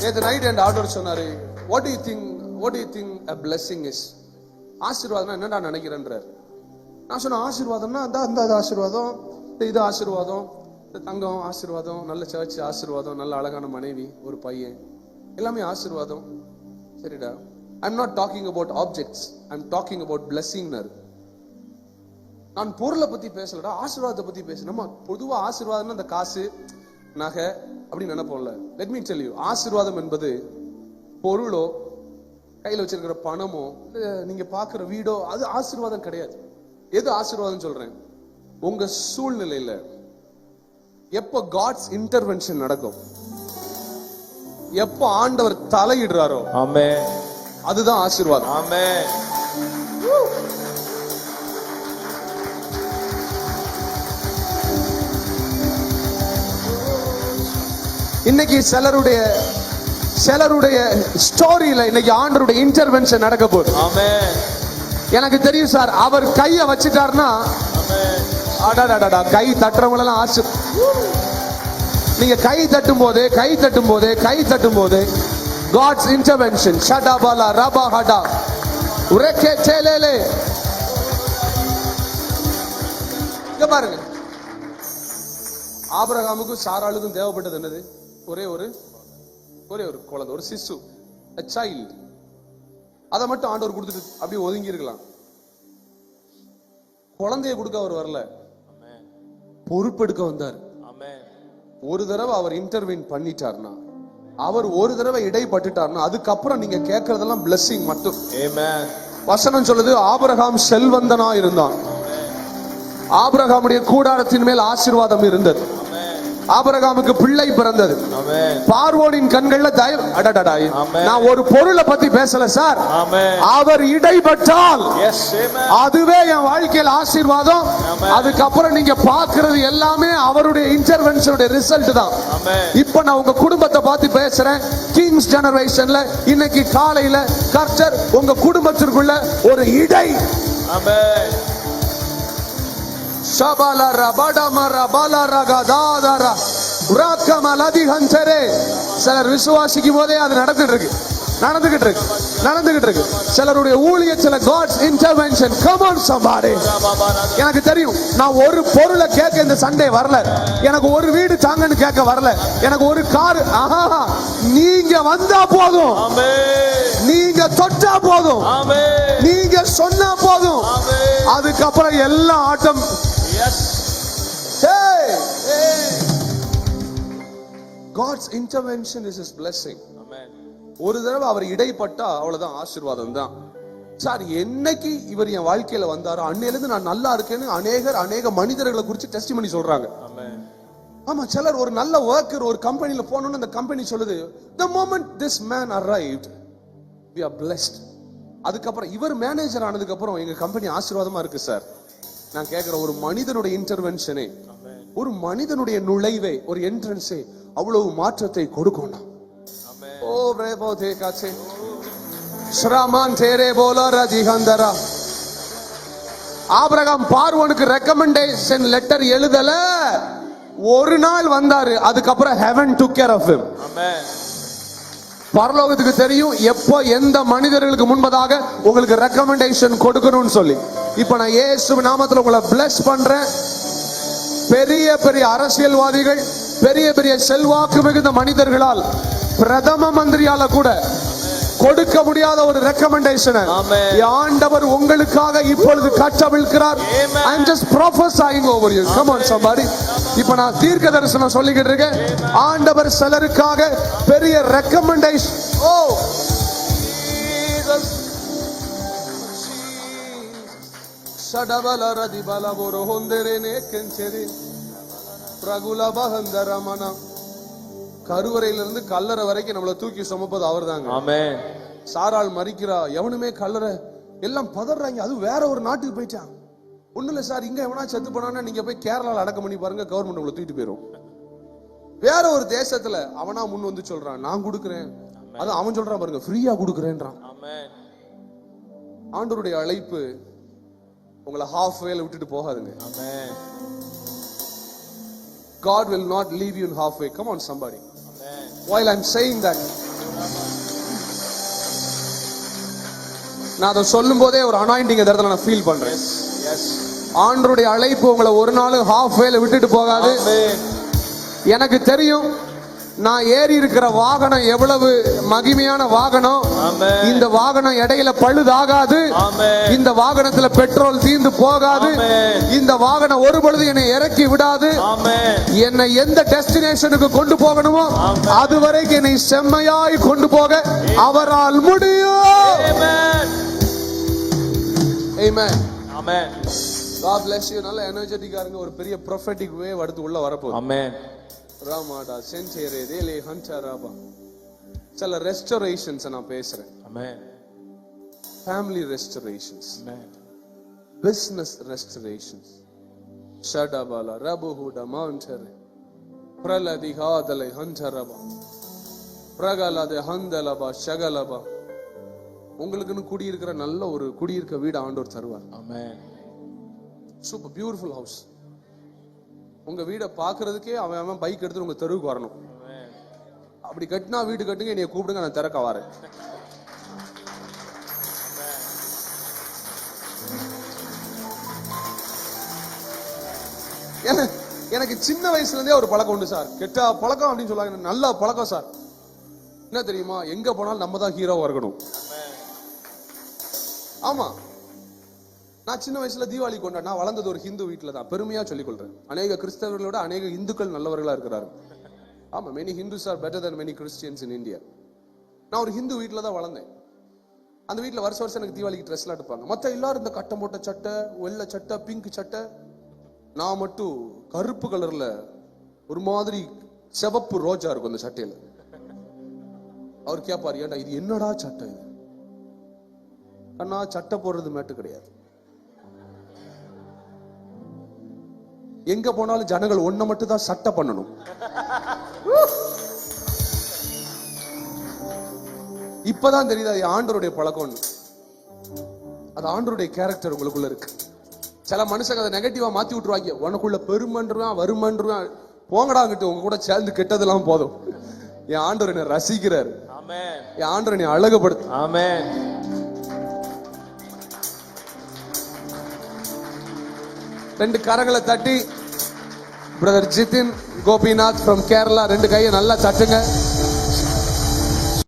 நேத்து நைட் என் ஆர்டர் சொன்னாரு, what do you think a blessing is? ஆசீர்வாதம்னா என்னடா நினைக்கிறேன்றார். நான் சொன்ன ஆசீர்வாதம்னா அந்த ஆசீர்வாதம், இது ஆசீர்வாதம், தங்கம் ஆசீர்வாதம், நல்ல சர்ச் ஆசீர்வாதம், நல்ல அழகான மனைவி, ஒரு பையன், எல்லாமே ஆசீர்வாதம். சரிடா, I'm not talking about objects, I'm talking about blessing. நான் பொருளை பத்தி பேசலடா, ஆசீர்வாதத்தை பத்தி பேச. நம்ம பொதுவா ஆசீர்வாதம்னா அந்த காசு நகை அப்படின்னு நினைப்போம்ல. Let me tell you, ஆசீர்வாதம் என்பது பொருளோ கையில வச்சிருக்கிற பணமோ நீங்க பாக்குற வீடோ அது ஆசீர்வாதம் கிடையாது. எது ஆசீர்வாதம் சொல்றேன்? உங்க சூழ்நிலையில எப்ப காட்ஸ் இன்டர்வென்ஷன் நடக்கும், எப்ப ஆண்டவர் தலையிடுறாரோ ஆமென், அதுதான் ஆசீர்வாதம். ஆமென். இன்னைக்கு சிலருடைய ஸ்டோரியில இன்னைக்கு ஆண்டவருடைய இன்டர்வென்ஷன் நடக்க போகுது. ஆமென். எனக்கு தெரியும் சார், அவர் கைய வச்சிட்டாருன்னா அடடடடா, கை தட்டுறவங்க எல்லாம் நீங்க கை தட்டும் போது God's intervention shadabala rabahada ureke telele. இங்க பாருங்க, ஆபிரகாமுக்கும் சாராளுக்கும் தேவைப்பட்டது என்னது? ஒரே ஒரு குழந்தை, ஒரு சிசு, a child. அதை மட்டும் ஆண்டவர் கொடுத்துட்டு அப்படியே ஒதுங்கி இருக்கலாம். குழந்தைய கொடுக்க அவர் வரல, பொறுப்பெடுக்க வந்தார். ஒரு தடவை அவர் இன்டர்வீன் பண்ணிட்டார்னா, அவர் ஒரு தடவை இடைப்பட்டுட்டார்னா, அதுக்கப்புறம் நீங்க கேட்கறதெல்லாம் blessing மட்டும். வசனம் சொல்லுது, ஆபிரகாம் செல்வந்தனா இருந்தான், ஆபிரகாமுடைய கூடாரத்தின் மேல் ஆசீர்வாதம் இருந்தது, ஆபிரகாமுக்கு பிள்ளை பிறந்தது. பார்வோனின் கண்கள்ல தயவு. நான் ஒரு பொருளை பத்தி பேசல சார், அவர் இடைப்பட்டால் அதுவே என் வாழ்க்கையில் ஆசீர்வாதம். அதுக்கப்புறம் நீங்க பாக்குறது எல்லாமே அவருடைய இன்டர்வென்ஷனுடைய ரிசல்ட் தான். இப்ப நான் உங்க குடும்பத்தை பார்த்து பேசுறேன். கிங்ஸ் ஜெனரேஷன்ல இன்னைக்கு காலையில கர்த்தர் உங்க குடும்பத்திற்குள்ள ஒரு இடை. Shabala rabada marabala ragadadara urakamala dihantere. சிலர் விசுவாசிக்கும் போதே அது நடந்துகிட்டு இருக்கு. சிலருடைய ஊழியத்துல God's intervention. Come on somebody. எனக்கு தெரியும், நான் ஒரு பொருளை கேட்க இந்த சண்டே வரல, எனக்கு ஒரு வீடு தாங்கன்னு கேட்க வரல, எனக்கு ஒரு கார். நீங்க வந்தா போதும், நீங்க தொட்டா போதும், நீங்க சொன்னா போதும், அதுக்கப்புறம் எல்லா ஆட்டம். God's intervention is his blessing. ஒரு தடவை அவர் இடைப்பட்டா அவ்வளவுதான், ஆசீர்வாதம் தான். சார், என்னைக்கு இவர் என் வாழ்க்கையில வந்தாரோ அன்னையிலிருந்து நான் நல்லா இருக்கேன்னு அநேக மனிதர்களை குறித்து டெஸ்டிமனி சொல்றாங்க. ஆமா, சிலர் ஒரு நல்ல ஒர்க்கர் ஒரு கம்பெனில போனோம்னு அந்த கம்பெனி சொல்லுது, the moment this man arrived we are blessed. அதுக்கப்புறம் இவர் மேனேஜர் ஆனதுக்கு அப்புறம் எங்க கம்பெனி ஆசீர்வாதமா இருக்கு சார். நான் கேட்கிற ஒரு மனிதனுடைய இன்டர்வென்ஷனே, ஒரு மனிதனுடைய நுழைவே, ஒரு என்ட்ரன்ஸே அவ்வளவு மாற்றத்தை கொடுக்கும். ஓ பிரேபோ தேகாச்சே ஸ்ரமான் தேரே போலா ரஜிஹந்தரா. ஆபிரகாம் பார்வோனுக்கு ரெக்கமெண்டேஷன் லெட்டர் எழுதல, ஒரு நாள் வந்தாரு, அதுக்கப்புறம் heaven took care of him. பரலோகத்துக்கு தெரியும் எப்போ எந்த மனிதர்களுக்கு முன்பதாக உங்களுக்கு ரெக்கமெண்டேஷன் கொடுக்கணும்னு சொல்லி. இப்ப நான் இயேசு நாமத்துல உங்களை bless பண்றேன். பெரிய அரசியல்வாதிகள், பெரிய செல்வாக்கு மிகுந்த மனிதர்களால், பிரதம மந்திரியால கூட கொடுக்க முடியாத ஒரு ரெக்கமெண்டேஷன் ஆண்டவர் உங்களுக்காக இப்பொழுது கட்டவிழ்க்கிறார். I am just prophesying over you. Come on somebody. இப்ப நான் தீர்க்க தரிசனம் சொல்லிக்கிட்டு இருக்கேன். ஆண்டவர் சிலருக்காக பெரிய ரெக்கமெண்டேஷன். ஓ ஜீசஸ் சடபல ரதிபல போரோந்தரேனே கெஞ்சரி பிரகுல பஹந்தரமனா. கருவறையிலிருந்து கல்லறை வரைக்கும் நம்மளை தூக்கி சுமப்பது அவர் தாங்க. ஆமென். சாராள் மரிக்கிறா, எவனுமே கல்லறை எல்லாம் பதறாங்க. அது வேற ஒரு நாட்டுக்கு போயிட்டான். ஒண்ணு இல்ல சார், இங்க எவனா செத்து போனான்னா நீங்க போய் கேரளால அடக்கம் பண்ணி பாருங்க, கவர்மெண்ட் உங்களை தூக்கிட்டு போயிடும். வேற ஒரு தேசத்துல அவனா முன் வந்து சொல்றான், நான் கொடுக்கிறேன். அது அவன் சொல்றான் பாருங்க, ஃப்ரீயா கொடுக்கிறேன்றான். ஆண்டவருடைய அழைப்பு உங்களை ஹாஃப் வேல விட்டுட்டு போகாதுங்க. God will not leave you in halfway. Come on somebody. While I'm saying that, நான் அதை சொல்லும் போதே ஒரு அனாயிண்டிங் இந்த இடத்துல நான் ஃபீல் பண்றேன். ஆண்டவருடைய அழைப்பு உங்களை ஒரு நாள் ஹாஃப் வேல விட்டுட்டு போகாது. எனக்கு தெரியும் நான் ஏறி இருக்கிற வாகனம் எவ்வளவு மகிமையான வாகனம். இந்த வாகனம் இடையில பழுதாகாது. இந்த வாகனத்துல பெட்ரோல் தீர்ந்து போகாது. இந்த வாகனம் ஒரு பொழுது என்னை இறக்கி விடாது. என்னை எந்த டெஸ்டினேஷனுக்கு கொண்டு போகணுமோ அது வரைக்கும் என்னை செம்மையாய் கொண்டு போக அவரால் முடியும். Amen. Amen. God bless you. நல்ல எனர்ஜெட்டிக்கா இருங்க. ஒரு பெரிய prophetic wave அடுத்து உள்ள வரப்போகுது. Amen. ராமாடா சென்சேரே தேலே ஹன்சாராபா. சில ரெஸ்டோரேஷன்ஸ் நான் பேசுறேன். Amen. Family restorations. Amen. Business restorations. ஷடபாலா ரபுஹுட மான்சரே பிரலதிகாதலை ஹன்சரபா பிரகலதே ஹந்தலபா ஷகலபா. உங்களுக்குன்னு குடியிருக்கிற நல்ல ஒரு குடியிருக்க வீடு ஆண்டவர் தருவார். ஆமென். Super beautiful house. உங்க வீடை பாக்குறதுக்கே அவன் பைக் எடுத்து உங்க தெருவுக்கு வரணும். அப்படி கட்டினா வீடு கட்டுங்க, என்னைய கூப்பிடுங்க, நான் திறக்க வரேன். எனக்கு சின்ன வயசுல இருந்தே ஒரு பழக்கம் உண்டு சார். கெட்ட பழக்கம் அப்படின்னு சொல்லுவாங்க, நல்ல பழக்கம் சார். என்ன தெரியுமா? எங்க போனாலும் நம்ம தான் ஹீரோவா இருக்கணும். ஆமா, நான் சின்ன வயசுல தீபாவளி கொண்டாட, நான் வளர்ந்தது ஒரு ஹிந்து வீட்டுல தான். பெருமையா சொல்லிக் கொள்றேன். அநேக கிறிஸ்தவர்களோட அநேக இந்துக்கள் நல்லவர்களா இருக்கிறாரு. ஆமா, many Hindus are better than many Christians in India. நான் ஒரு ஹிந்து வீட்டுல தான் வளர்ந்தேன். அந்த வீட்டுல வருஷம் வருஷம் எனக்கு தீபாவளிக்கு ட்ரெஸ் எல்லாம் எடுப்பாங்க. மொத்த எல்லாரும் இந்த கட்டம் போட்ட சட்டை, வெள்ளை சட்டை, பிங்க் சட்டை. நான் மட்டும் கருப்பு கலர்ல ஒரு மாதிரி சிவப்பு ரோஜா இருக்கும் அந்த சட்டையில. அவர் கேட்பாரு, ஏன்டா இது என்னடா சட்டை? அண்ணா, சட்டை போடுறது மேட்டு கிடையாது. எங்க போனாலும் ஜனங்கள் ஒன்ன மட்டும் தான் சட்டை பண்ணணும். இப்பதான் தெரியுது அது ஆண்டவருடைய பழக்கம். அது ஆண்டவருடைய கேரக்டர் உங்களுக்குள்ள இருக்கு. சில மனுஷங்க அதை நெகட்டிவா மாத்தி விட்டுருவாங்க. உனக்குள்ள பெருமன்றான் வருமன்றான், போங்கடாங்கிட்டு உங்க கூட சேர்ந்து கெட்டதெல்லாம் போதும். என் ஆண்டவர் என்னை ரசிக்கிறார். என் ஆண்டவர் என்னை அழகுபடுத்து. ஆமென். ரெண்டு கரங்களை தட்டி, பிரதர் ஜிதின் கோபிநாத் from கேரளா, ரெண்டு கையை நல்லா தட்டுங்க.